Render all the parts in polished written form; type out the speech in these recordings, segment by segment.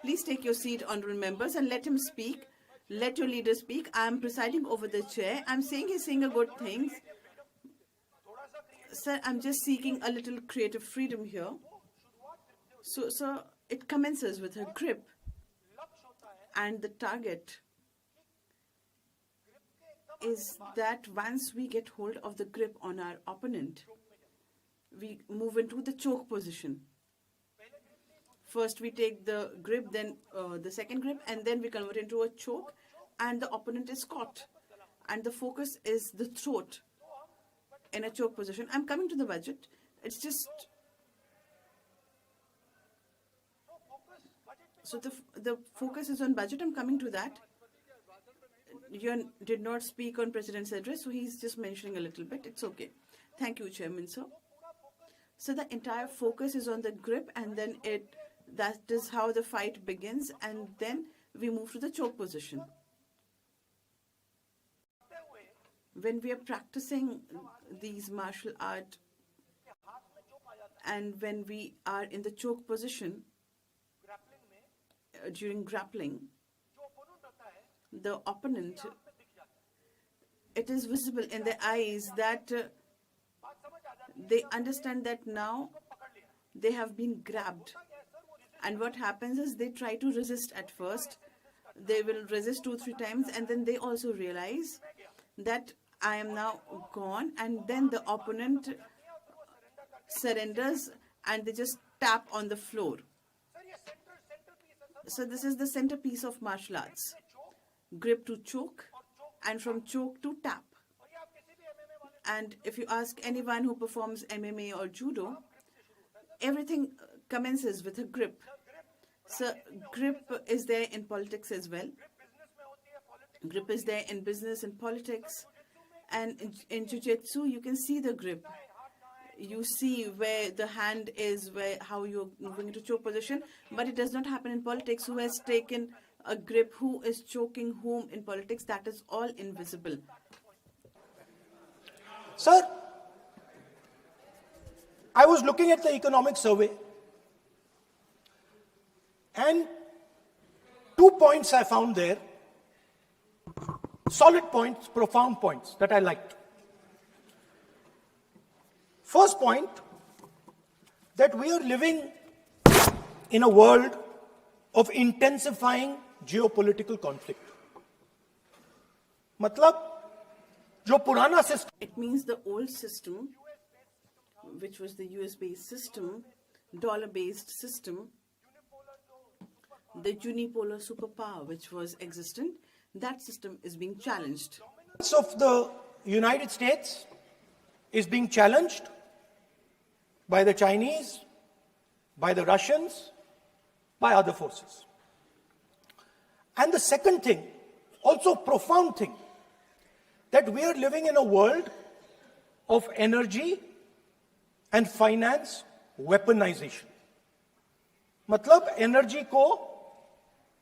Please take your seat, honorable members, and let him speak. Let your leader speak. I am presiding over the chair. I'm saying he's saying a good things. Sir, I'm just seeking a little creative freedom here. So it commences with a grip. And the target is that once we get hold of the grip on our opponent, we move into the choke position. First we take the grip, then the second grip, and then we convert into a choke, and the opponent is caught. And the focus is the throat in a choke position. I'm coming to the budget. It's just... So the focus is on budget. I'm coming to that. You did not speak on President's address, so he's just mentioning a little bit. It's okay. Thank you, Chairman, sir. So the entire focus is on the grip, and then that is how the fight begins, and then we move to the choke position. When we are practicing these martial art, and when we are in the choke position, during grappling, the opponent, it is visible in their eyes that they understand that now they have been grabbed. And what happens is they try to resist at first. They will resist 2-3 times, and then they also realize that I am now gone, and then the opponent surrenders and they just tap on the floor. So this is the centerpiece of martial arts. Grip to choke, and from choke to tap. And if you ask anyone who performs MMA or judo, everything commences with a grip. So grip is there in politics as well. Grip is there in business and politics. And in jiu-jitsu, you can see the grip. You see where the hand is, how you're moving into choke position, but it does not happen in politics. Who has taken a grip, who is choking whom in politics, that is all invisible. Sir, I was looking at the economic survey, and 2 points I found there, solid points, profound points that I liked. First point, that we are living in a world of intensifying geopolitical conflict. Matlab, jo purana system. It means the old system, which was the US-based system, dollar-based system, the unipolar superpower which was existent, that system is being challenged. Of the United States is being challenged by the Chinese, by the Russians, by other forces. And the second thing, also profound thing, that we are living in a world of energy and finance weaponization. Matlab energy ko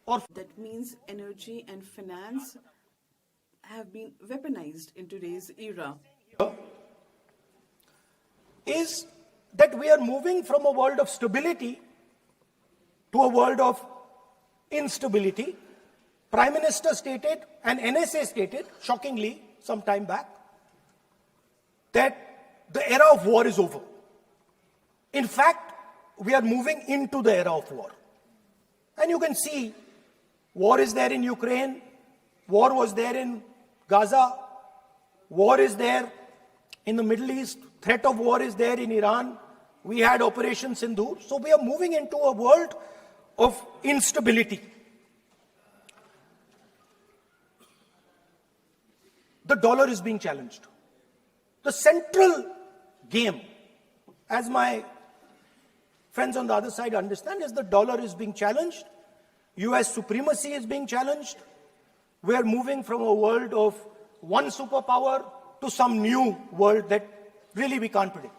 or that means energy and finance have been weaponized in today's era. Is that we are moving from a world of stability to a world of instability. Prime Minister stated and NSA stated, shockingly, some time back, that the era of war is over. In fact, we are moving into the era of war. And you can see, war is there in Ukraine, war was there in Gaza, war is there in the Middle East, threat of war is there in Iran. We had Operation Sindoor. So we are moving into a world of instability. The dollar is being challenged. The central game, as my friends on the other side understand, is the dollar is being challenged. US supremacy is being challenged. We are moving from a world of one superpower to some new world that really we can't predict.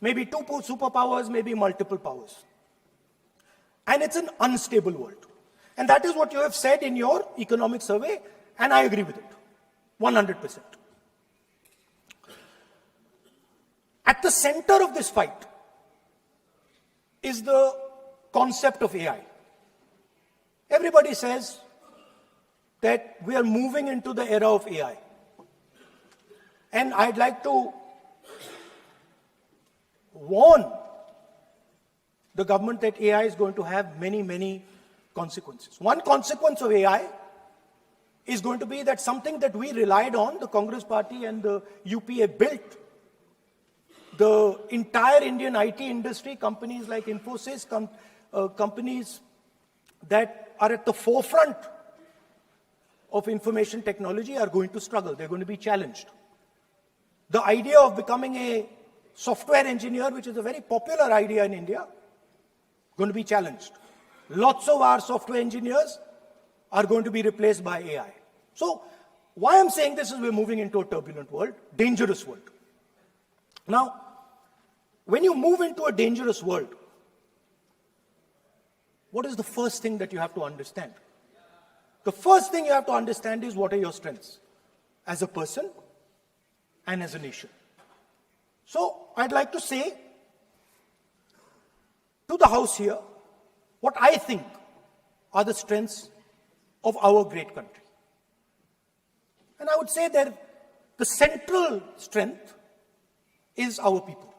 Maybe 2 superpowers, maybe multiple powers. And it's an unstable world. And that is what you have said in your economic survey, and I agree with it, 100%. At the center of this fight is the concept of AI. Everybody says that we are moving into the era of AI. And I'd like to warn the government that AI is going to have many, many consequences. One consequence of AI is going to be that something that we relied on, the Congress Party and the UPA built, the entire Indian IT industry, companies like Infosys, companies that are at the forefront of information technology are going to struggle. They're going to be challenged. The idea of becoming a software engineer, which is a very popular idea in India, going to be challenged. Lots of our software engineers are going to be replaced by AI. So why I'm saying this is we're moving into a turbulent world, dangerous world. Now, when you move into a dangerous world, what is the first thing that you have to understand? The first thing you have to understand is what are your strengths as a person and as a nation. So I'd like to say to the House here what I think are the strengths of our great country. And I would say that the central strength is our people.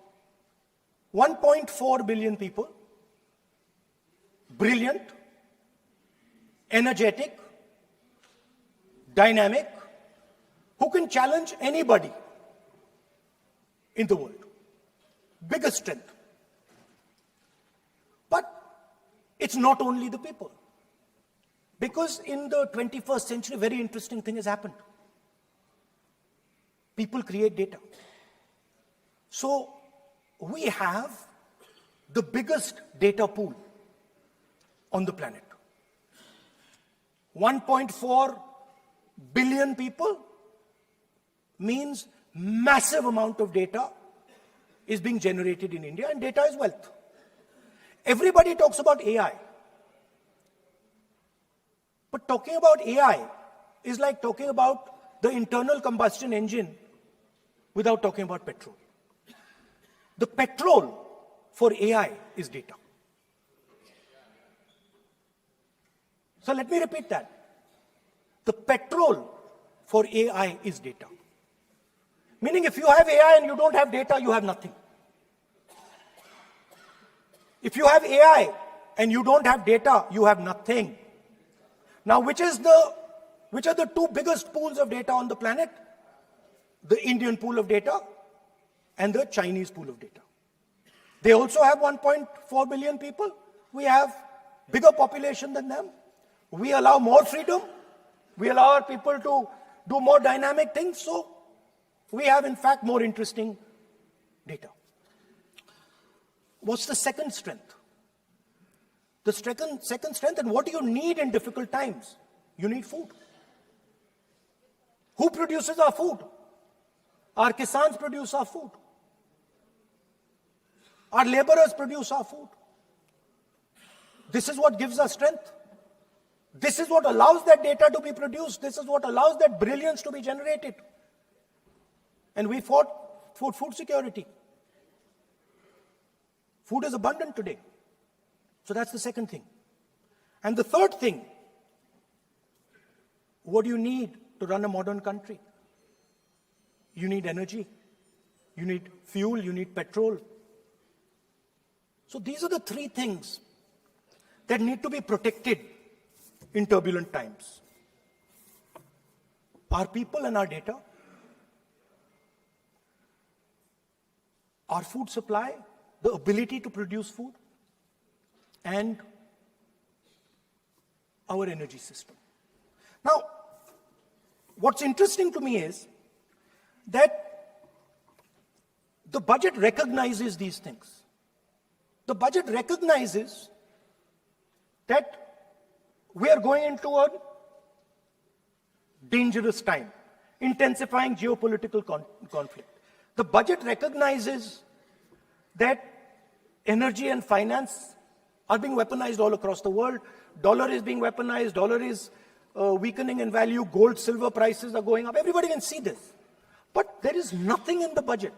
1.4 billion people, brilliant, energetic, dynamic, who can challenge anybody in the world. Biggest strength. But it's not only the people. Because in the 21st century, a very interesting thing has happened. People create data. So we have the biggest data pool on the planet. 1.4 billion people means massive amount of data is being generated in India, and data is wealth. Everybody talks about AI. But talking about AI is like talking about the internal combustion engine without talking about petrol. The petrol for AI is data. So let me repeat that. The petrol for AI is data. Meaning if you have AI and you don't have data, you have nothing. If you have AI and you don't have data, you have nothing. Now, which are the two biggest pools of data on the planet? The Indian pool of data and the Chinese pool of data. They also have 1.4 billion people. We have bigger population than them. We allow more freedom. We allow our people to do more dynamic things. So we have, in fact, more interesting data. What's the second strength? The second strength, and what do you need in difficult times? You need food. Who produces our food? Our kisans produce our food. Our laborers produce our food. This is what gives us strength. This is what allows that data to be produced. This is what allows that brilliance to be generated. And we fought for food security. Food is abundant today. So that's the second thing. And the third thing, what do you need to run a modern country? You need energy. You need fuel. You need petrol. So these are the three things that need to be protected in turbulent times. Our people and our data, our food supply, the ability to produce food, and our energy system. Now, what's interesting to me is that the budget recognizes these things. The budget recognizes that we are going into a dangerous time, intensifying geopolitical conflict. The budget recognizes that energy and finance are being weaponized all across the world. Dollar is being weaponized. Dollar is weakening in value. Gold, silver prices are going up. Everybody can see this. But there is nothing in the budget.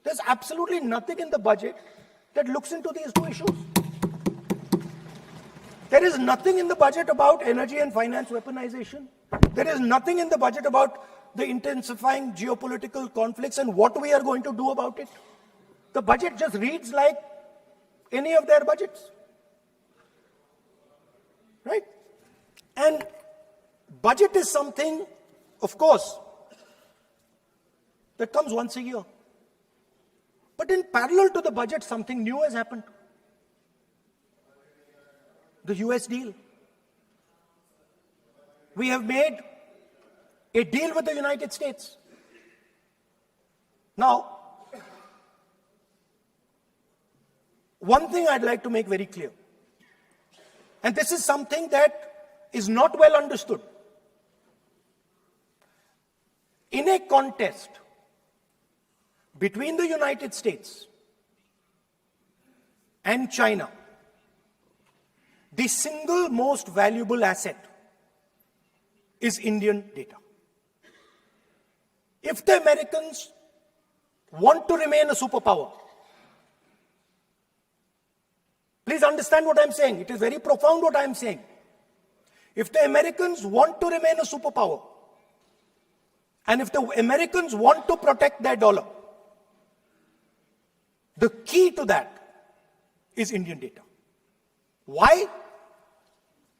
There's absolutely nothing in the budget that looks into these two issues. There is nothing in the budget about energy and finance weaponization. There is nothing in the budget about the intensifying geopolitical conflicts and what we are going to do about it. The budget just reads like any of their budgets. Right? And budget is something, of course, that comes once a year. But in parallel to the budget, something new has happened. The US deal. We have made a deal with the United States. Now, one thing I'd like to make very clear, and this is something that is not well understood. In a contest between the United States and China, the single most valuable asset is Indian data. If the Americans want to remain a superpower, please understand what I'm saying. It is very profound what I'm saying. If the Americans want to remain a superpower, and if the Americans want to protect their dollar, the key to that is Indian data. Why?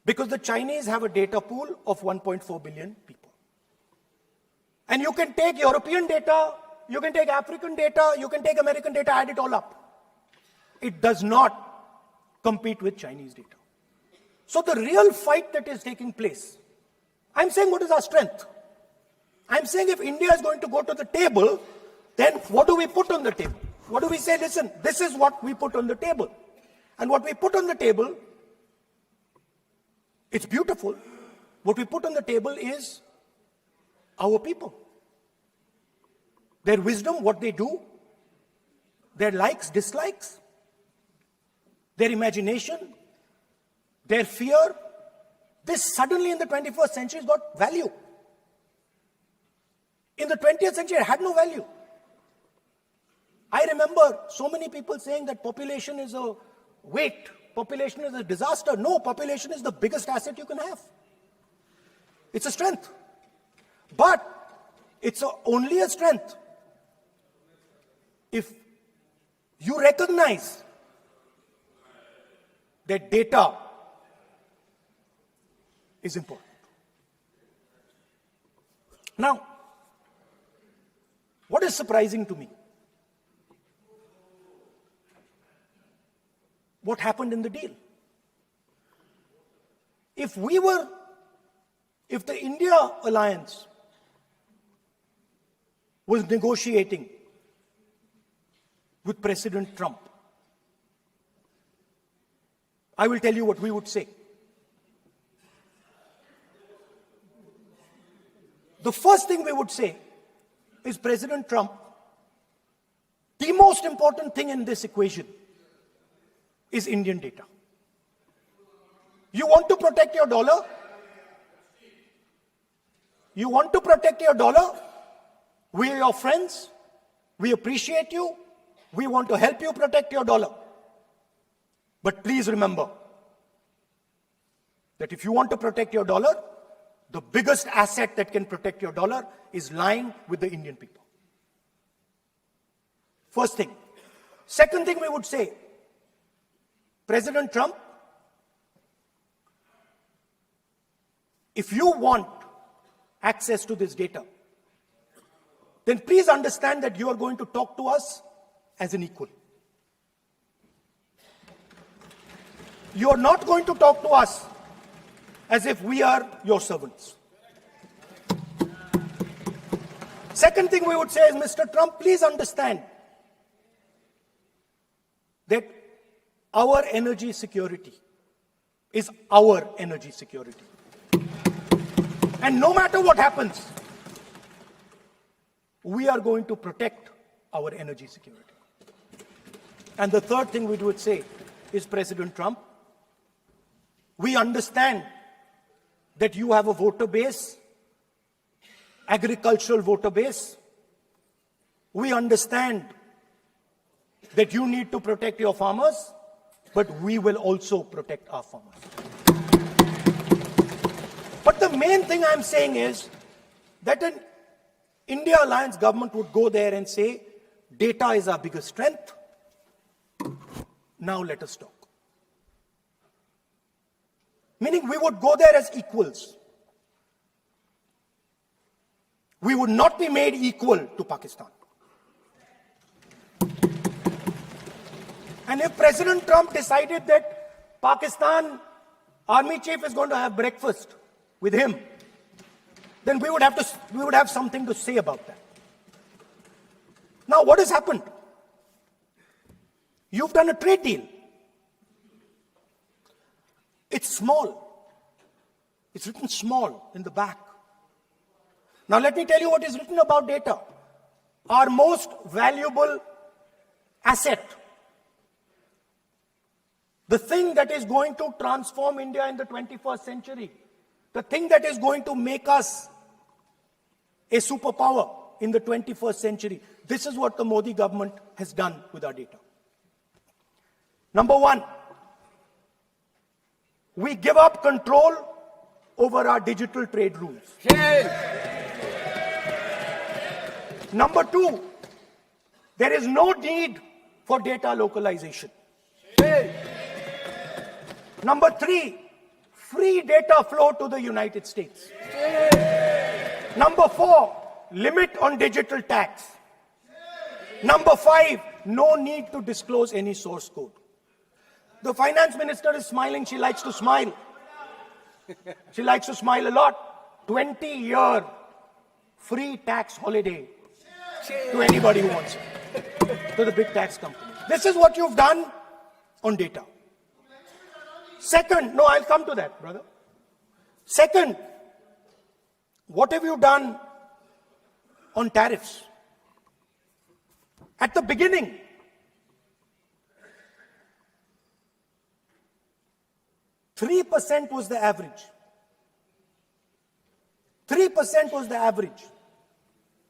Because the Chinese have a data pool of 1.4 billion people. And you can take European data, you can take African data, you can take American data, add it all up. It does not compete with Chinese data. So the real fight that is taking place, I'm saying what is our strength? I'm saying if India is going to go to the table, then what do we put on the table? What do we say? Listen, this is what we put on the table. And what we put on the table, it's beautiful. What we put on the table is our people. Their wisdom, what they do, their likes, dislikes, their imagination, their fear. This suddenly in the 21st century has got value. In the 20th century, it had no value. I remember so many people saying that population is a weight, population is a disaster. No, population is the biggest asset you can have. It's a strength. But it's only a strength if you recognize that data is important. Now, what is surprising to me? What happened in the deal? If the India alliance was negotiating with President Trump, I will tell you what we would say. The first thing we would say is, President Trump, the most important thing in this equation is Indian data. You want to protect your dollar? You want to protect your dollar? We are your friends. We appreciate you. We want to help you protect your dollar. But please remember that if you want to protect your dollar, the biggest asset that can protect your dollar is lying with the Indian people. First thing. Second thing we would say, President Trump, if you want access to this data, then please understand that you are going to talk to us as an equal. You are not going to talk to us as if we are your servants. Second thing we would say is, Mr. Trump, please understand that our energy security is our energy security. And no matter what happens, we are going to protect our energy security. And the third thing we would say is, President Trump, we understand that you have a voter base, agricultural voter base. We understand that you need to protect your farmers, but we will also protect our farmers. But the main thing I'm saying is that an India Alliance government would go there and say, data is our biggest strength. Now let us talk. Meaning we would go there as equals. We would not be made equal to Pakistan. And if President Trump decided that Pakistan army chief is going to have breakfast with him, then we would have something to say about that. Now, what has happened? You've done a trade deal. It's small. It's written small in the back. Now, let me tell you what is written about data. Our most valuable asset. The thing that is going to transform India in the 21st century. The thing that is going to make us a superpower in the 21st century. This is what the Modi government has done with our data. Number one, we give up control over our digital trade rules. Number two, there is no need for data localization. Number three, free data flow to the United States. Number four, limit on digital tax. Number five, no need to disclose any source code. The finance minister is smiling. She likes to smile. She likes to smile a lot. 20-year free tax holiday to anybody who wants it, to the big tax companies. This is what you've done on data. Second, no, I'll come to that, brother. Second, what have you done on tariffs? At the beginning, $3% was the average. 3% was the average.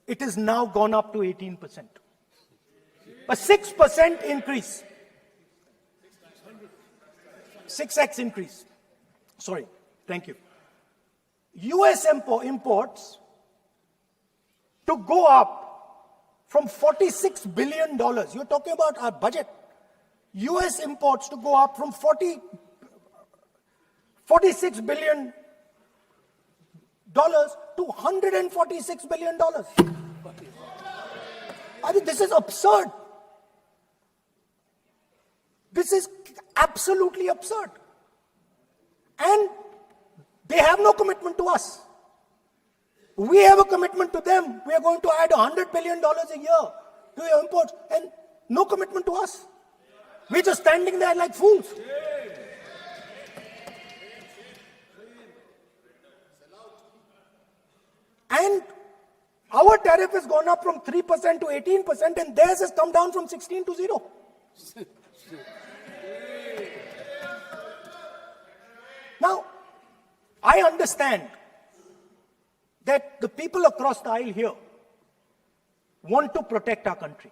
It has now gone up to 18%. A 6% increase. 6x increase. Sorry, thank you. US imports to go up from $46 billion. You're talking about our budget. US imports to go up from $46 billion to $146 billion. I mean, this is absurd. This is absolutely absurd. And they have no commitment to us. We have a commitment to them. We are going to add $100 billion a year to your imports, and no commitment to us. We're just standing there like fools. And our tariff has gone up from 3% to 18%, and theirs has come down from 16 to 0. Now, I understand that the people across the aisle here want to protect our country.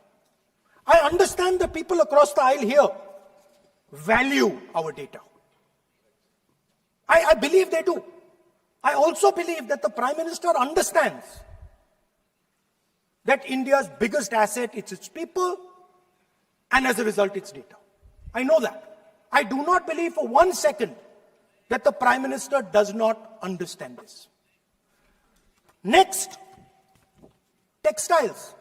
I understand the people across the aisle here value our data. I believe they do. I also believe that the Prime Minister understands that India's biggest asset is its people, and as a result, its data. I know that. I do not believe for 1 second that the Prime Minister does not understand this. Next, textiles.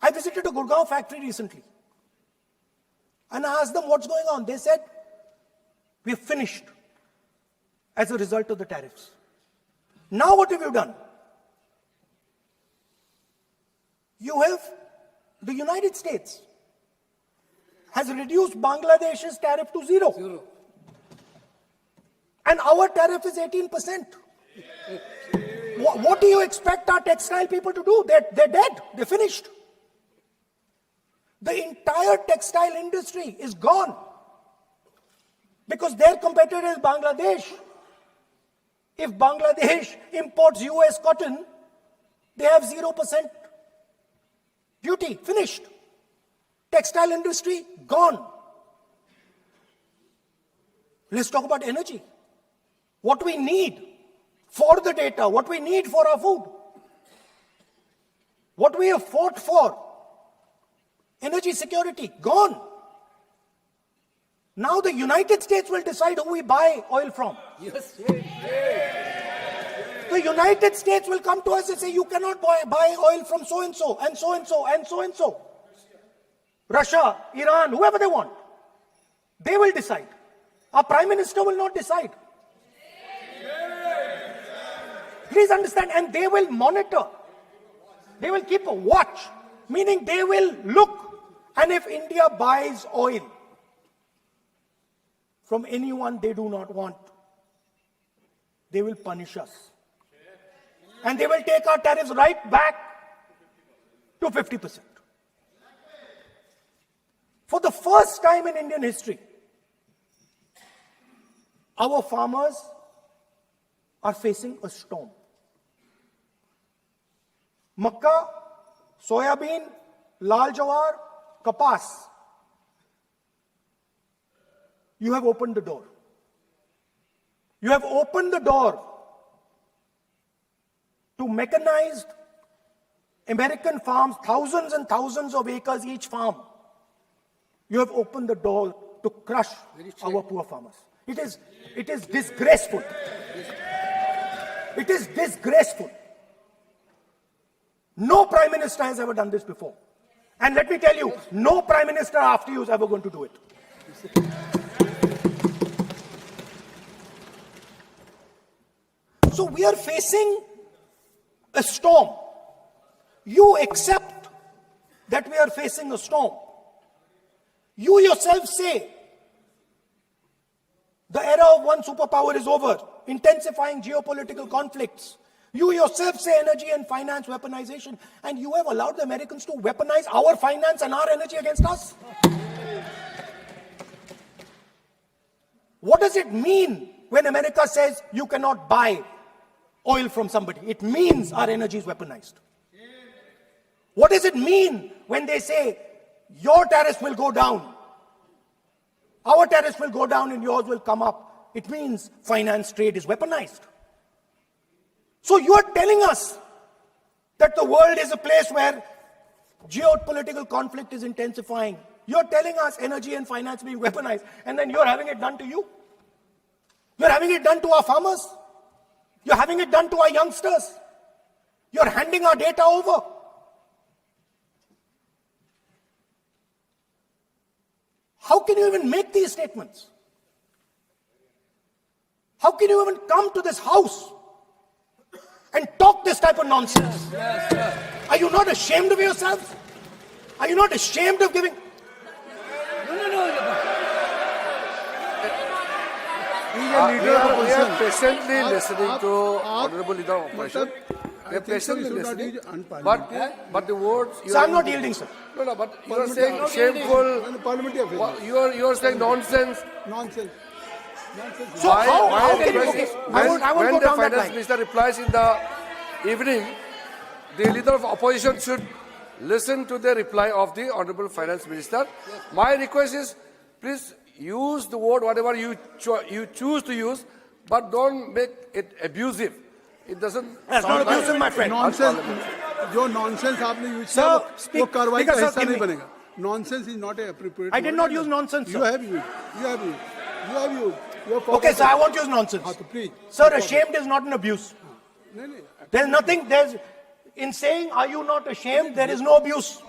I visited a Gurgaon factory recently, and I asked them what's going on. They said, we're finished as a result of the tariffs. Now what have you done? You have, the United States has reduced Bangladesh's tariff to 0. And our tariff is 18%. What do you expect our textile people to do? They're dead. They're finished. The entire textile industry is gone because their competitor is Bangladesh. If Bangladesh imports US cotton, they have 0% duty. Finished. Textile industry, gone. Let's talk about energy. What we need for the data, what we need for our food, what we have fought for, energy security, gone. Now the United States will decide who we buy oil from. Yes. The United States will come to us and say, you cannot buy oil from so-and-so, and so-and-so, and so-and-so. Russia, Iran, whoever they want. They will decide. Our Prime Minister will not decide. Please understand, and they will monitor. They will keep a watch, meaning they will look. And if India buys oil from anyone they do not want, they will punish us. And they will take our tariffs right back to 50%. For the first time in Indian history, our farmers are facing a storm. Makkah, soybean, lal jawar, kapas. You have opened the door. You have opened the door to mechanized American farms, thousands and thousands of acres each farm. You have opened the door to crush our poor farmers. It is disgraceful. It is disgraceful. No Prime Minister has ever done this before. And let me tell you, no Prime Minister after you is ever going to do it. So we are facing a storm. You accept that we are facing a storm. You yourself say the era of one superpower is over, intensifying geopolitical conflicts. You yourself say energy and finance weaponization, and you have allowed the Americans to weaponize our finance and our energy against us? What does it mean when America says you cannot buy oil from somebody? It means our energy is weaponized. What does it mean when they say your tariffs will go down, our tariffs will go down and yours will come up? It means finance trade is weaponized. So you are telling us that the world is a place where geopolitical conflict is intensifying. You're telling us energy and finance being weaponized, and then you're having it done to you. You're having it done to our farmers. You're having it done to our youngsters. You're handing our data over. How can you even make these statements? How can you even come to this house and talk this type of nonsense? Are you not ashamed of yourselves? Are you not ashamed of giving? We are patiently listening to Honorable Leader of Opposition. We are patiently listening. But the words... So I'm not yielding, sir. No, but you are saying shameful... You are saying nonsense. Nonsense. So how can you... Okay, I won't when go the down that finance line. minister replies in the evening, the leader of opposition should listen to the reply of the Honorable Finance Minister. My request is, please use the word whatever you choose to use, but don't make it abusive. It doesn't. That's not abusive, my friend. Nonsense. जो nonsense आपने use Sir, किया speak. वो कार्रवाई का Speaker, sir, हिस्सा give नहीं me. बनेगा. Nonsense is not a appropriate. I did not use nonsense, You sir. have used. You have used. You have used. You have Okay, sir, I won't use nonsense. हाँ तो please. Sir, ashamed is not an abuse. नहीं. There's nothing, in saying, are you not ashamed, there is no abuse.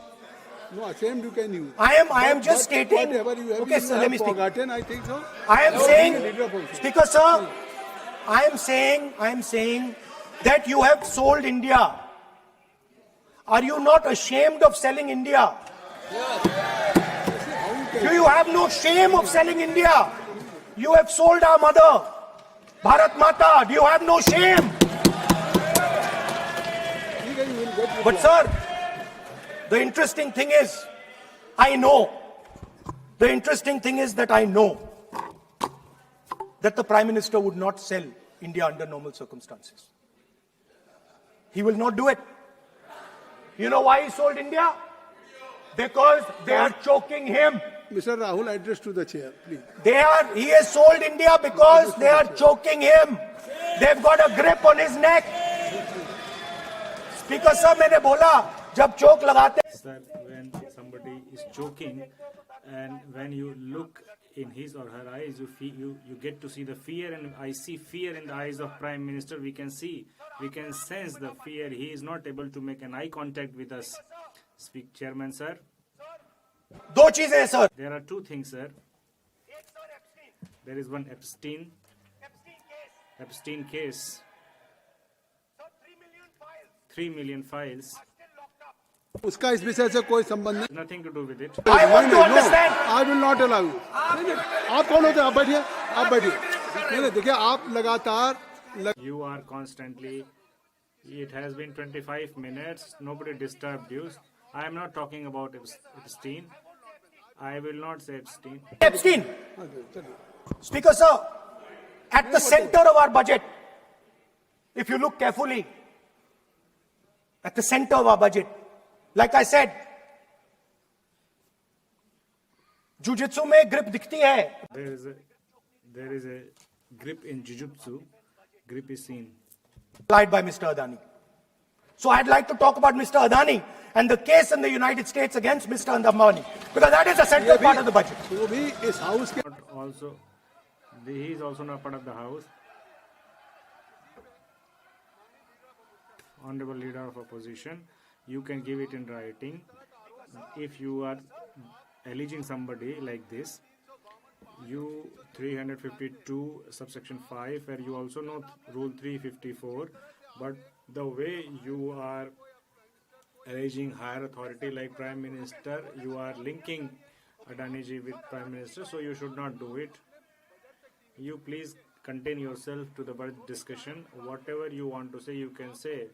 No, ashamed you can use. I am just stating. Whatever you have, Okay, you sir, have let me speak. forgotten, I think so. I am Leader saying, of opposition. Speaker, sir, I am saying that you have sold India. Are you not ashamed of selling India? Do you have no shame of selling India? You have sold our mother, Bharat Mata. Do you have no shame? But sir, the interesting thing is, I know that the Prime Minister would not sell India under normal circumstances. He will not do it. You know why he sold India? Because they are choking him. Mr. Rahul, address to the chair, please. He has sold India because they are choking him. They've got a grip on his neck. Speaker sir, मैंने बोला जब चोक लगाते Sir, when somebody is choking and when you look in his or her eyes, you get to see the fear, and I see fear in the eyes of Prime Minister. We can sense the fear. He is not able to make an eye contact with us. Speak, Chairman, sir. दो चीजें हैं sir. There are two things, sir. There is one Epstein case. 3 million files. उसका इस विषय से कोई संबंध नहीं. Nothing to do with it. I want to understand. I will not allow you. आप कौन होते हैं? आप बैठिए. नहीं देखिए आप लगातार You are constantly. It has been 25 minutes. Nobody disturbed you. I am not talking about Epstein. I will not say Epstein. Epstein. Speaker sir, at the center of our budget, if you look carefully, at the center of our budget, like I said, jujitsu में grip दिखती है. There is a grip in jujutsu. Grip is seen. Applied by Mr. Adani. So I'd like to talk about Mr. Adani and the case in the United States against Mr. Ambani, because that is a central part of the budget. वो भी इस house के But also, he is also not part of the house. Honorable Leader of Opposition, you can give it in writing. If you are alleging somebody like this, you 352 subsection 5, where you also know rule 354, but the way you are alleging higher authority like Prime Minister, you are linking Adani ji with Prime Minister, so you should not do it. You please contain yourself to the budget discussion. Whatever you want to say, you can say.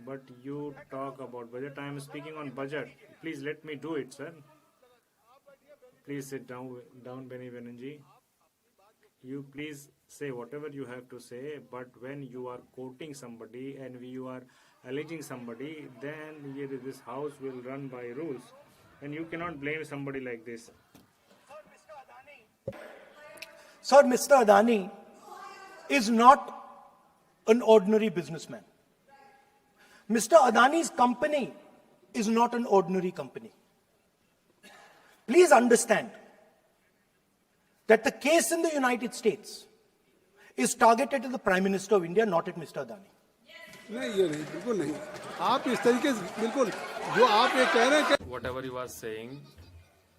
But you talk about budget. I am speaking on budget. Please let me do it, sir. Please sit down, Benny Banerjee. You please say whatever you have to say, but when you are quoting somebody and you are alleging somebody, then this house will run by rules. And you cannot blame somebody like this. Sir, Mr. Adani is not an ordinary businessman. Mr. Adani's company is not an ordinary company. Please understand that the case in the United States is targeted at the Prime Minister of India, not at Mr. Adani. नहीं ये नहीं बिल्कुल नहीं. आप इस तरीके से बिल्कुल जो आप ये कह रहे हैं कि Whatever you are saying,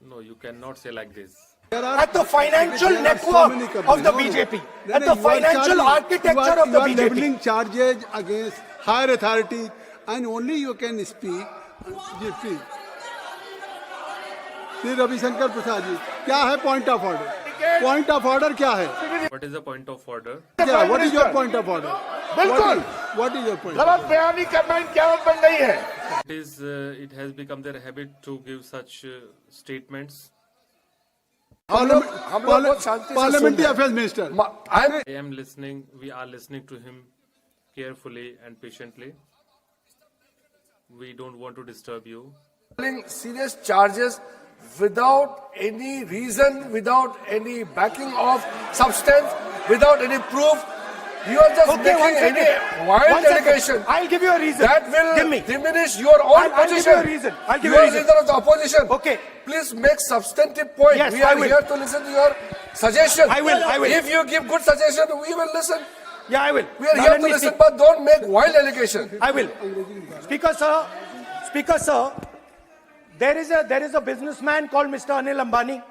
no, you cannot say like this. At the financial network of the BJP, at the financial architecture of the You are BJP. leveling charges against higher authority and only you can speak. Ji please. Shri Ravishankar Prasad ji, क्या है point of order? Point of order क्या है? What is the point of order? क्या what is your point of order? बिल्कुल. What is your point? गलत बयानी करना इनकी आदत बन गई है. It has become their habit to give such statements. हम लोग बहुत शांति से सुन पार्लियामेंट्री रहे हैं. Affairs minister. I am listening. We are listening to him carefully and patiently. We don't want to disturb you. Serious charges without any reason, without any backing of substance, without any proof. You are just Okay, one making any second. wild One second. allegation. I'll give you a reason. That Give me. will diminish your own I'll give position. you a reason. I'll give you you a are reason. leader of the opposition. Okay. Please make substantive point. Yes, We I are will. here to listen to your suggestion. I will. If you give good suggestion, we will listen. Yeah, I will. We are Now here let to me listen, speak. but don't make wild allegation. I will. Speaker sir, there is a businessman called Mr. Anil Ambani.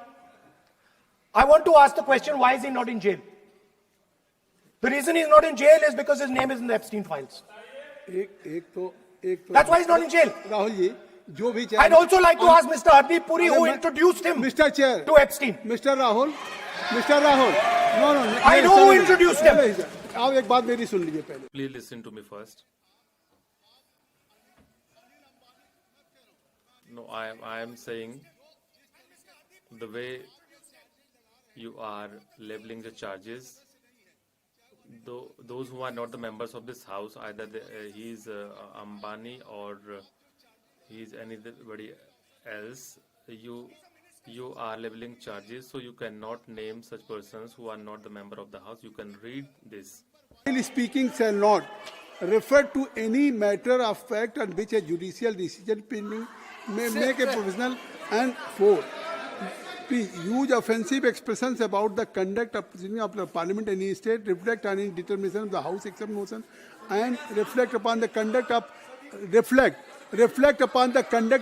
I want to ask the question, why is he not in jail? The reason he's not in jail is because his name is in the Epstein files. एक तो That's why he's not in jail. Rahul ji जो भी I'd also like to ask Mr. Hardeep Puri, who introduced him mister chair to Epstein. Mister Rahul no I know who introduced him. आप एक बात मेरी सुन लीजिए पहले. Please listen to me first. No, I am saying the way you are leveling the charges. Those who are not the members of this house, either he is Ambani or he is anybody else, you are leveling charges, so you cannot name such persons who are not the member of the house. You can read this. While speaking shall not refer to any matter of fact on which a judicial decision pending may make a provisional and for. Please use offensive expressions about the conduct of proceeding of the Parliament in any state, reflect on any determination of the House except motion, and reflect upon the conduct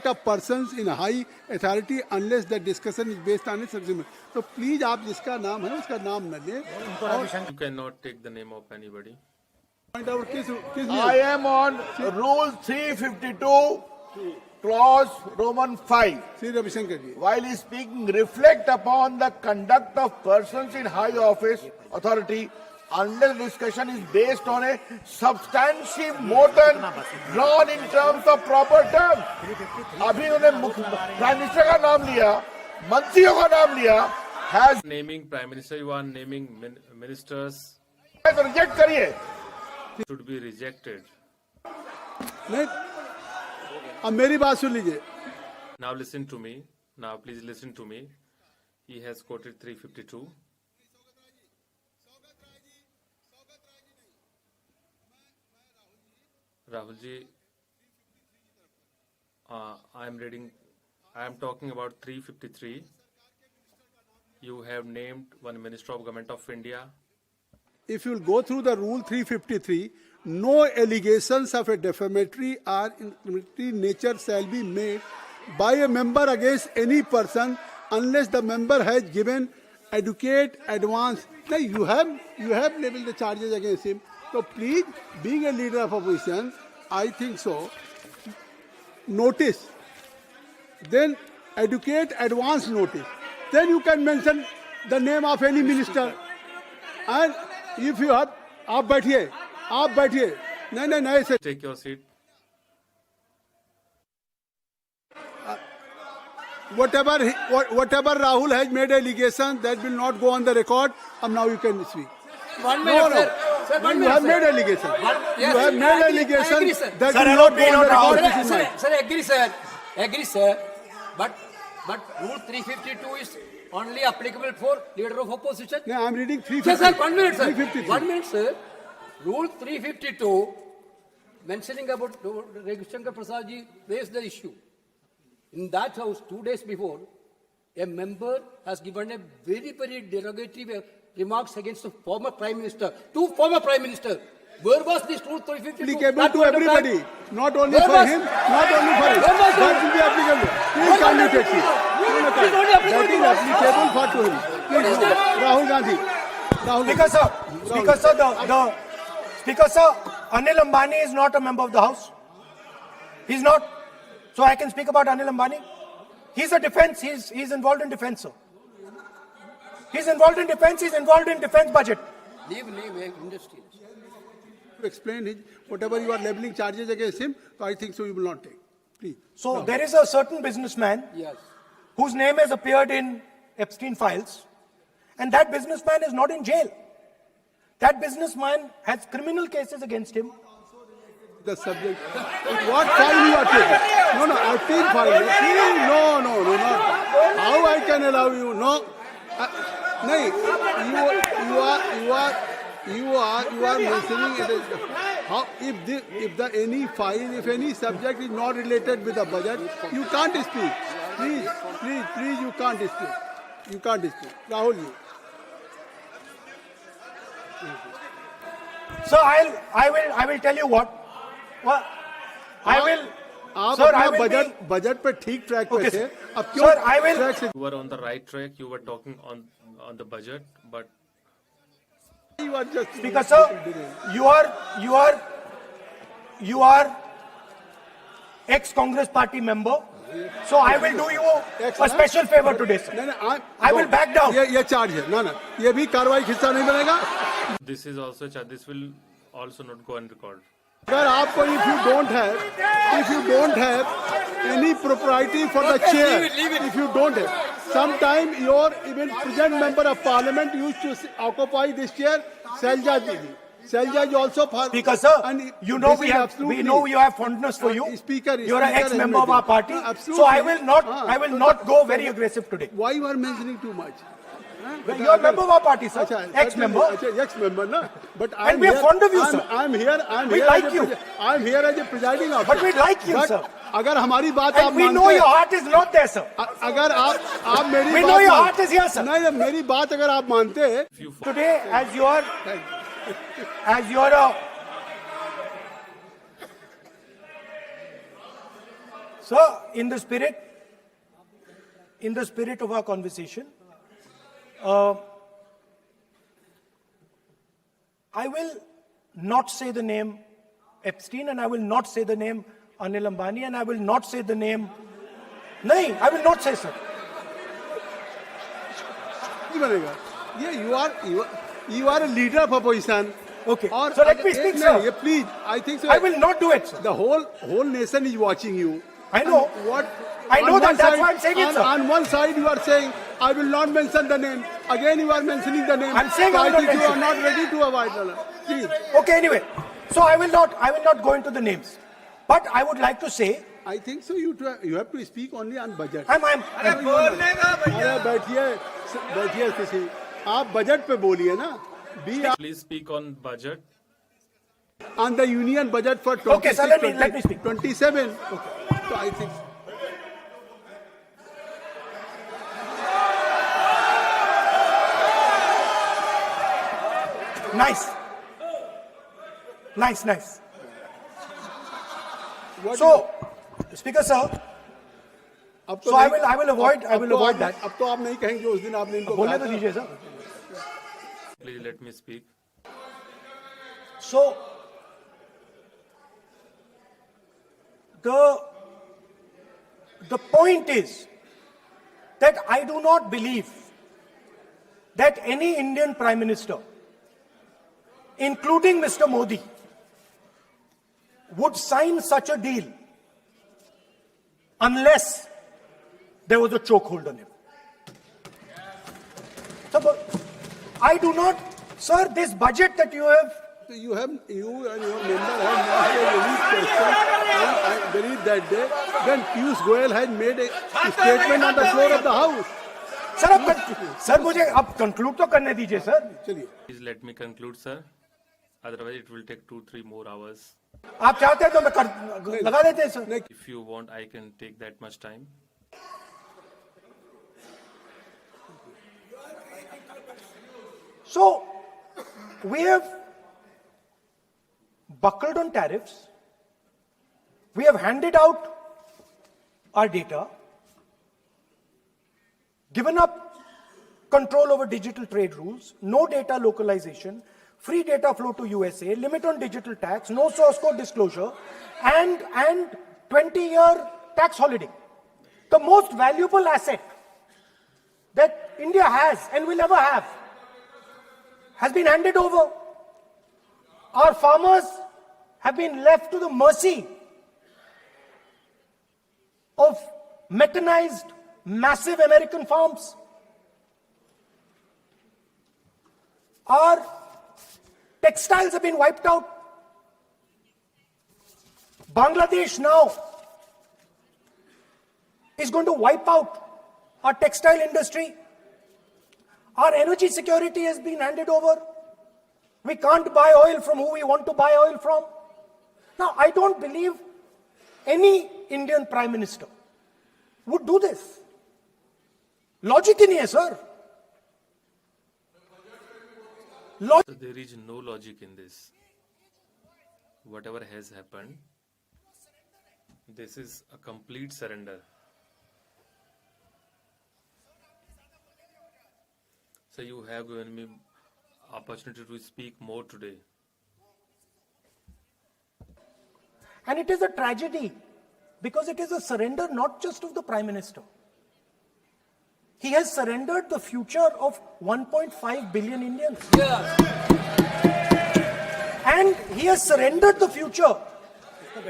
of persons in high authority unless the discussion is based on a subject. So please आप जिसका नाम है उसका नाम न लें. You cannot take the name of anybody. Point out किस I am on Rule 352, Clause Roman 5. Shri Ravishankar ji. While speaking, reflect upon the conduct of persons in high office authority unless discussion is based on a substantive motion drawn in terms of proper terms. अभी उन्होंने prime minister का नाम लिया, मंत्रियों का नाम लिया, has Naming Prime Minister, you are naming ministers reject करिए. should be rejected. नहीं, अब मेरी बात सुन लीजिए. Now listen to me. Now please listen to me. He has quoted 352. Rahulji, I am talking about 353. You have named one Minister of Government of India. If you will go through the Rule 353, no allegations of a defamatory or incriminatory nature shall be made by a member against any person unless the member has given adequate advance. Now you have labeled the charges against him. So please, being a leader of opposition, I think so. Notice, then adequate advance notice. Then you can mention the name of any minister. And if you have, आप बैठिए. नहीं ऐसे. Take your seat. Whatever Rahul has made allegation, that will not go on the record. And now you can speak. 1 minute, No. sir. Sir, 1 You minute, have sir. made allegation. Yes, You have made I agree, allegation sir. that Sir, will I not don't go on the know how record. this This is mine. Sir, agree, sir. But Rule 352 is only applicable for leader of opposition. No, I'm reading Sir, 350. 1 minute, sir. 353. 1 minute, sir. Rule 352, mentioning about Ravishankar Prasad ji raised the issue. In that house, 2 days before, a member has given a very, very derogatory remarks against the former Prime Minister, two former Prime Minister. Where was this Rule 352? Applicable That to point of everybody, time? not only Where for was- him, not only for him. Where was That it? will be applicable. Please kindly take it. It is only applicable That to is us. applicable for to him. Please, no. Rahul Gandhi. Speaker sir, Anil Ambani is not a member of the House. He's not. So I can speak about Anil Ambani. He's a defense. He's involved in defense, sir. He's involved in defense. He's involved in defense budget. Leave industry. To explain his, whatever you are leveling charges against him, so I think so you will not take. Please. So there is a certain businessman Yes. whose name has appeared in Epstein files, and that businessman is not in jail. That businessman has criminal cases against him. The subject. What file you are taking? No, Epstein file. No, not. How I can allow you? No. No, you are mentioning it as how if any subject is not related with the budget, you can't speak. Please, you can't speak. You can't speak. Rahul ji. So I will tell you what. Well, I will. आप Sir, I अपना will be- budget पे ठीक track पे Okay, थे. sir. अब क्यों Sir, I will- track से You were on the right track. You were talking on the budget, but you are just Speaker sir, you are ex-Congress party member. So I will do you a special favor today, sir. नहीं, I will back down. ये charge है ना ये भी कार्रवाई हिस्सा नहीं बनेगा. this is also this will also not go on record. अगर आपको if you don't have any propriety for the chair, if you don't have, sometime your even present member of parliament used to occupy this chair, Selja ji. Selja ji also. Speaker sir, and you know this we is have absolutely- fondness for you. Speaker, You are an Speaker ex-member of our party. Absolutely. So I will not go very aggressive today. Why you are mentioning too much? You are a member of our party, sir. Ex-member. Ex-member, na? But And we are fond of you, sir. I'm here. We like you. I'm here as a presiding officer. But we like you, sir. अगर हमारी बात आप And we know your heart is not there, sir. अगर आप मेरी We बात know your heart is here, sir. नहीं मेरी बात अगर आप मानते हैं Today, as you are sir, in the spirit of our conversation, I will not say the name Epstein, and I will not say the name Anil Ambani, and I will not say the name. No, I will not say, sir. नहीं बनेगा ये you are a leader of opposition. Okay. और So let me speak, sir. ये please I think so. I will not do it, sir. The whole nation is watching you. I know. And what? I know on that. one That's side- why I'm saying it, sir. On one side you are saying I will not mention the name. Again you are mentioning the name. I'm saying so I will not think you are mention. not ready to avoid the please. Okay, anyway. So I will not go into the names. But I would like to say, I think so. You have to speak only on budget. I'm अरे बैठिए किसी आप budget पे बोलिए ना. Please speak on budget. On the union budget for 26, Okay, sir, let me speak. 27. Okay. So I think. nice. What So, Speaker sir, अब तो so I नहीं- will avoid अब तो avoid आप- that. अब तो आप नहीं कहेंगे उस दिन आपने इनको बोलने कहा तो था। दीजिए sir. Please let me speak. So, the point is that I do not believe that any Indian Prime Minister, including Mr. Modi, would sign such a deal unless there was a chokehold on him. So, but I do not, sir, this budget that you have. So you and your member have not a unique question, and I believe that day when Piyush Goyal had made a statement on the floor of the house. Sir मुझे अब conclude तो करने दीजिए sir. चलिए. Please let me conclude, sir. Otherwise, it will take 2-3 more hours. आप चाहते हैं तो मैं लगा देते हैं sir. If you want, I can take that much time. So, we have buckled on tariffs. We have handed out our data, given up control over digital trade rules, no data localization, free data flow to USA, limit on digital tax, no source code disclosure, and 20-year tax holiday. The most valuable asset that India has and will ever have has been handed over. Our farmers have been left to the mercy of mechanized, massive American farms. Our textiles have been wiped out. Bangladesh now is going to wipe out our textile industry. Our energy security has been handed over. We can't buy oil from who we want to buy oil from. Now, I don't believe any Indian Prime Minister would do this. Logic in here, sir. So there is no logic in this. Whatever has happened, this is a complete surrender. So you have given me opportunity to speak more today. And it is a tragedy because it is a surrender not just of the Prime Minister. He has surrendered the future of 1.5 billion Indians. And he has surrendered the future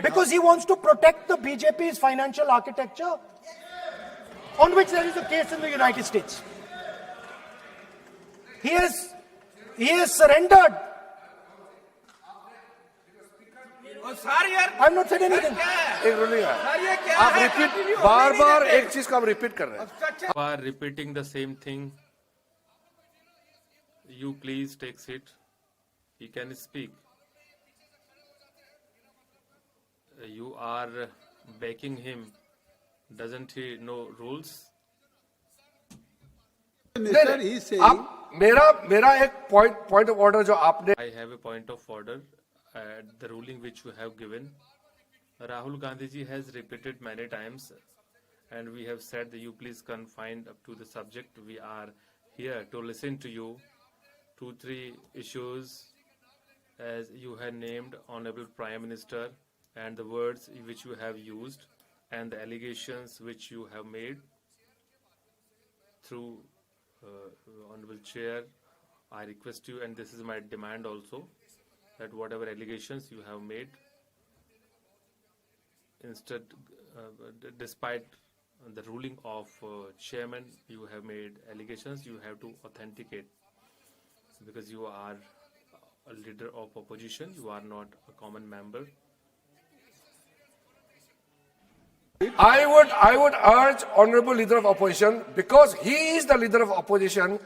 because he wants to protect the BJP's financial architecture, on which there is a case in the United States. He has surrendered. I'm not saying anything. एक ruling है. आप repeat बार-बार एक चीज को आप repeat कर रहे हैं. You are repeating the same thing. you please take seat. He can speak. You are backing him. Doesn't he know rules? Minister, he is saying. आप मेरा एक point of order जो आपने I have a point of order. The ruling which you have given. Rahul Gandhi ji has repeated many times, and we have said that you please confine up to the subject. We are here to listen to you. 2-3 issues as you have named Honorable Prime Minister and the words which you have used and the allegations which you have made through Honorable Chair. I request you, and this is my demand also, that whatever allegations you have made, instead, despite the ruling of chairman, you have made allegations, you have to authenticate, because you are a leader of opposition, you are not a common member. I would urge honorable leader of opposition, because he is the leader of opposition.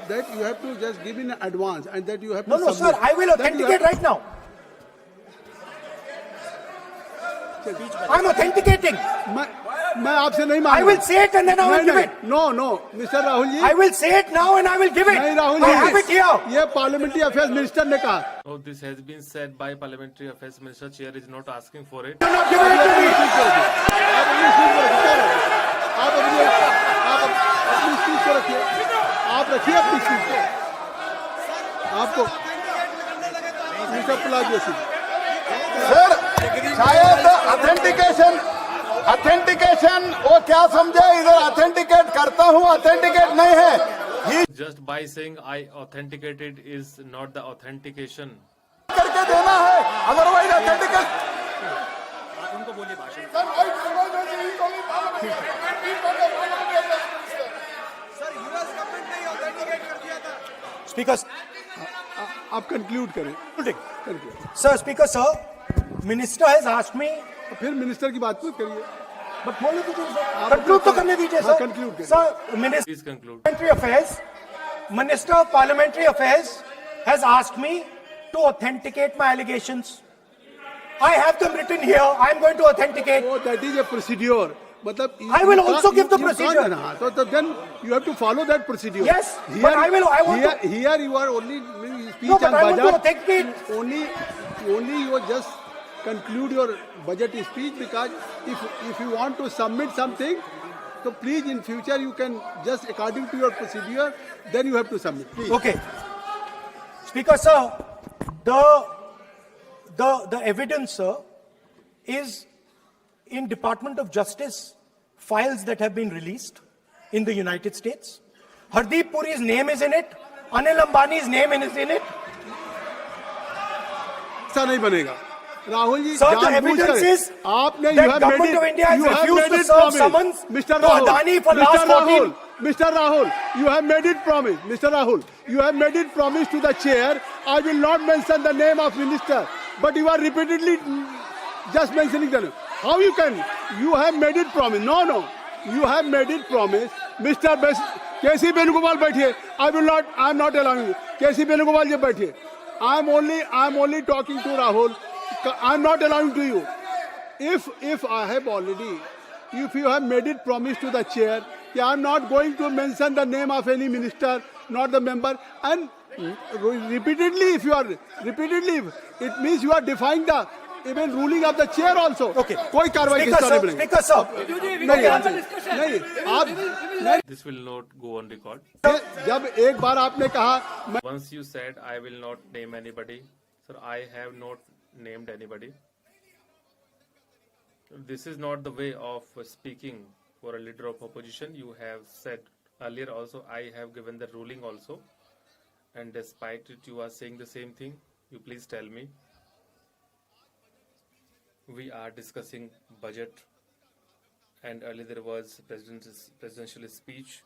That you have to just give in advance and that you have No, to no, submit. sir, I will That you authenticate have- right now. I'm authenticating. मैं आपसे नहीं मांग I will say it and then I will give it. No no mister Rahul ji I will say it now and I will give it. नहीं Rahul I have it ji here. ये parliamentary affairs minister ने कहा Oh, this has been said by Parliamentary Affairs Minister. Chair is not asking for it. You're not giving it to me. आप अपनी speech को रखिए आप रखिए अपनी स्पीच को आपको मिस्टर प्लाजो सिंह सर शायद ऑथेंटिकेशन वो क्या समझे इधर ऑथेंटिकेट करता हूँ ऑथेंटिकेट नहीं है Just by saying I authenticated is not the authentication. करके देना है अदरवाइज ऑथेंटिकेट Speaker, आप कंक्लूड करें sir, Speaker, sir, Minister has asked me. फिर मिनिस्टर की बात मत करिए But बोलो तो conclude तो करने दीजिए हाँ, sir. conclude करिए। Sir, Minister Please conclude. Parliamentary Affairs, Minister of Parliamentary Affairs has asked me to authenticate my allegations. I have them written here. I am going to authenticate. Oh, that is a procedure. मतलब I will also give the procedure. So then you have to follow that procedure. Yes, but I want to- Here you are only speech No, but on I want to budget. authenticate. Only you just conclude your budget speech because if you want to submit something, so please in future you can just according to your procedure, then you have to submit. Please. Okay. Speaker, sir, the evidence, sir, is in Department of Justice files that have been released in the United States. Hardeep Puri's name is in it. Anil Ambani's name is in it. ऐसा नहीं बनेगा Rahul ji Sir, the जानबूझकर evidence is आपने that government of India has refused to serve summons Mr. to Adani for last 14. Mr. Rahul, you have made it promise. Mr. Rahul, you have made it promise to the chair. I will not mention the name of minister, but you are repeatedly just mentioning the name. How you can? You have made it promise. No. You have made it promise. Mr. K.C. Benugopal बैठिए. I am not allowing you. K.C. Benugopal जी बैठिए. I am only talking to Rahul. I am not allowing to you. If I have already, if you have made it promise to the chair, I am not going to mention the name of any minister, not the member, and repeatedly, it means you are defying the even ruling of the chair also. Okay. कोई कार्रवाई Speaker, किस तरह sir, नहीं Speaker, sir. नहीं आप This will not go on record. जब एक बार आपने कहा Once you said I will not name anybody, sir, I have not named anybody. This is not the way of speaking for a leader of opposition. You have said Earlier also I have given the ruling also, and despite it you are saying the same thing. You please tell me. We are discussing budget, and earlier there was presidential speech,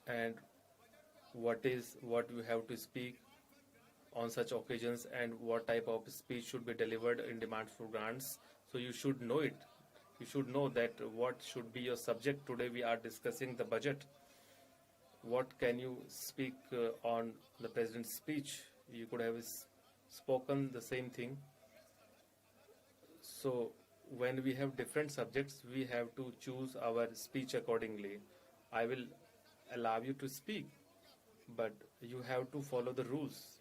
and what you have to speak on such occasions and what type of speech should be delivered in demand for grants. So you should know it. You should know that what should be your subject. Today we are discussing the budget. What can you speak on the president's speech? You could have spoken the same thing. So when we have different subjects, we have to choose our speech accordingly. I will allow you to speak, but you have to follow the rules.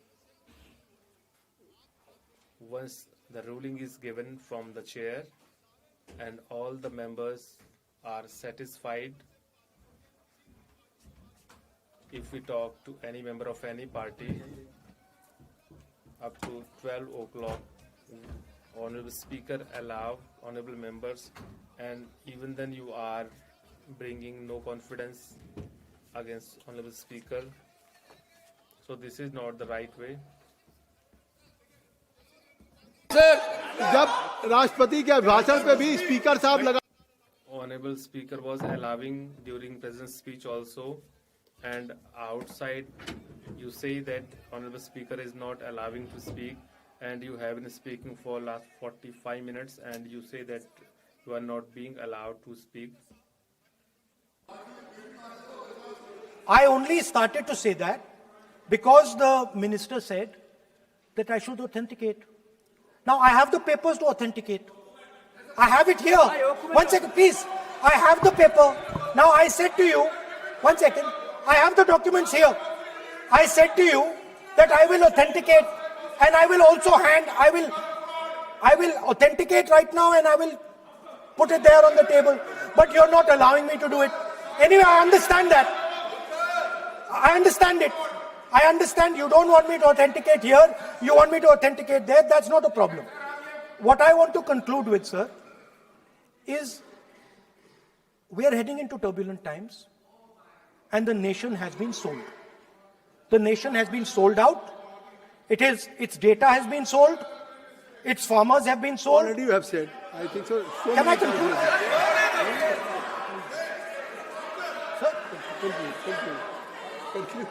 Once the ruling is given from the chair and all the members are satisfied, if we talk to any member of any party up to 12 o'clock, Honorable Speaker allow honorable members, and even then you are bringing no confidence against Honorable Speaker. So this is not the right way. जब राष्ट्रपति के भाषण पे भी speaker साहब लगा Honorable Speaker was allowing during President's speech also, and outside you say that Honorable Speaker is not allowing to speak, and you have been speaking for last 45 minutes and you say that you are not being allowed to speak. I only started to say that because the minister said that I should authenticate. Now I have the papers to authenticate. I have it here. 1 second, please. I have the paper. Now I said to you, 1 second, I have the documents here. I said to you that I will authenticate, and I will also I will authenticate right now, and I will put it there on the table. But you're not allowing me to do it. Anyway, I understand that. I understand it. I understand you don't want me to authenticate here. You want me to authenticate there. That's not a problem. What I want to conclude with, sir, is we are heading into turbulent times, and the nation has been sold. The nation has been sold out. Its data has been sold. Its farmers have been sold. Already you have said. I think so. Can I conclude? Conclude.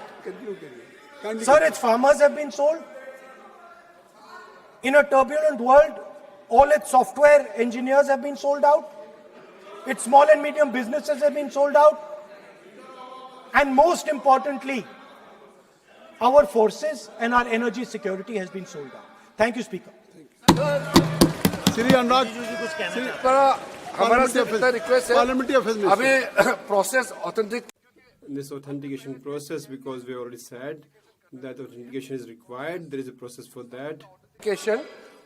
Sir, its farmers have been sold. In a turbulent world, all its software engineers have been sold out. Its small and medium businesses have been sold out. And most importantly, our forces and our energy security has been sold out. Thank you, Speaker. Shri Anurag हमारा सिर्फ इतना request है parliamentary affairs में अभी process authentic this authentication process, because we already said that authentication is required. There is a process for that.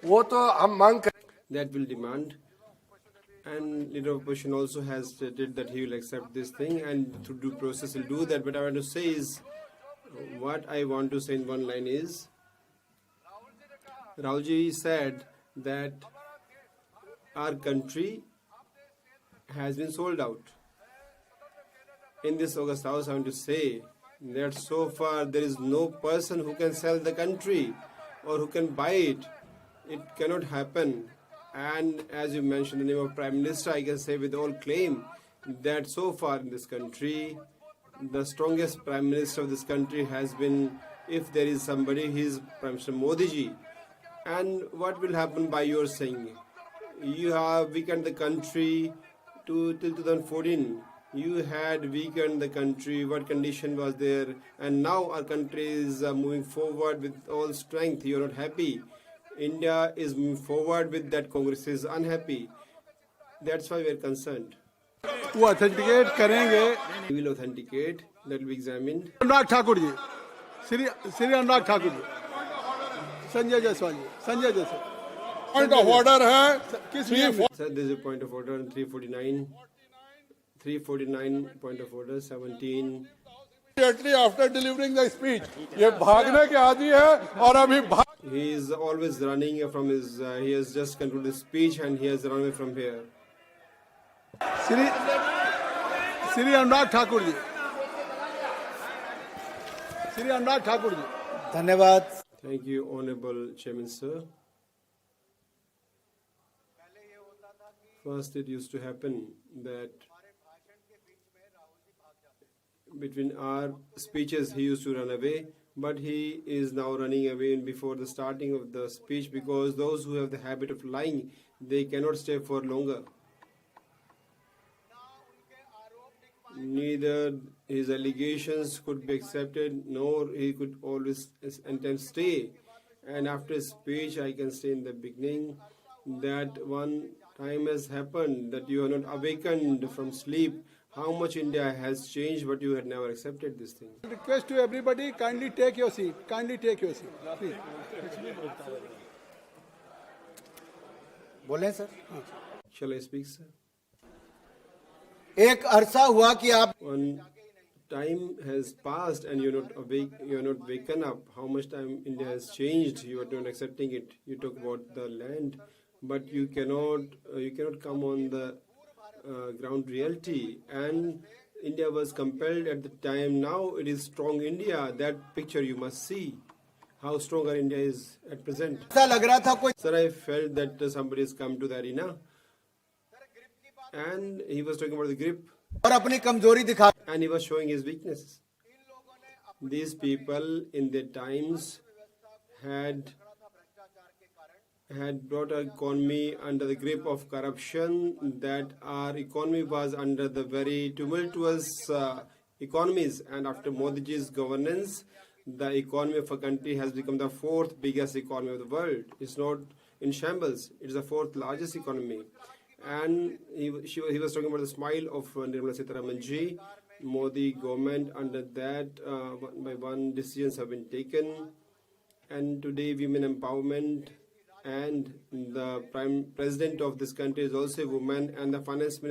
वो तो हम मांग कर That will demand. And leader of opposition also has stated that he will accept this thing, and through due process he'll do that. But I want to say is, what I want to say in one line is, Rahulji said that our country has been sold out. In this August House, I want to say that so far there is no person who can sell the country or who can buy it. It cannot happen. And as you mentioned the name of Prime Minister, I can say with all claim that so far in this country, the strongest Prime Minister of this country has been, if there is somebody, he is Prime Minister Modi ji. And what will happen by your saying? You have weakened the country till 2014. You had weakened the country. What condition was there? And now our country is moving forward with all strength. You are not happy. India is moving forward with that. Congress is unhappy. That's why we are concerned. वो authenticate करेंगे. We will authenticate. That will be examined. Anurag Thakur ji, Shri Anurag Thakur ji, Sanjay Jaiswal ji, Sanjay Jaiswal. Point of order है. Sir, there is a point of order on 349. 349 point of order 17. Immediately after delivering the speech, ये भागने के आदि है और अभी He is always running from his. He has just concluded his speech and he has run away from here. Shri Anurag Thakur ji, Shri Anurag Thakur जी। धन्यवाद। Thank you, Honorable Chairman, sir. First, it used to happen that between our speeches, he used to run away, but he is now running away before the starting of the speech because those who have the habit of lying, they cannot stay for longer. Neither his allegations could be accepted, nor he could always and stay. And after his speech, I can say in the beginning that one time has happened that you are not awakened from sleep. How much India has changed, but you had never accepted this thing. Request to everybody, kindly take your seat. Kindly take your seat, please. बोलें sir. Shall I speak, sir? एक अरसा हुआ कि आप One time has passed and you're not awake, you're not waken up. How much time India has changed? You are not accepting it. You talk about the land, but you cannot come on the ground reality. And India was compelled at the time. Now it is strong India. That picture you must see. How stronger India is at present. ऐसा लग रहा था कोई Sir, I felt that somebody has come to the arena and he was talking about the grip और अपनी कमजोरी दिखा and he was showing his weaknesses. These people in their times had brought our economy under the grip of corruption, that our economy was under the very tumultuous economies, and after Modiji's governance, the economy of a country has become the fourth biggest economy of the world. It's not in shambles, it's the fourth largest economy. And he was talking about the smile of Nirmala Sitharaman ji. Modi government, under that, one by one decisions have been taken. And today, women empowerment, and the Prime President of this country is also a woman, and the Finance Minister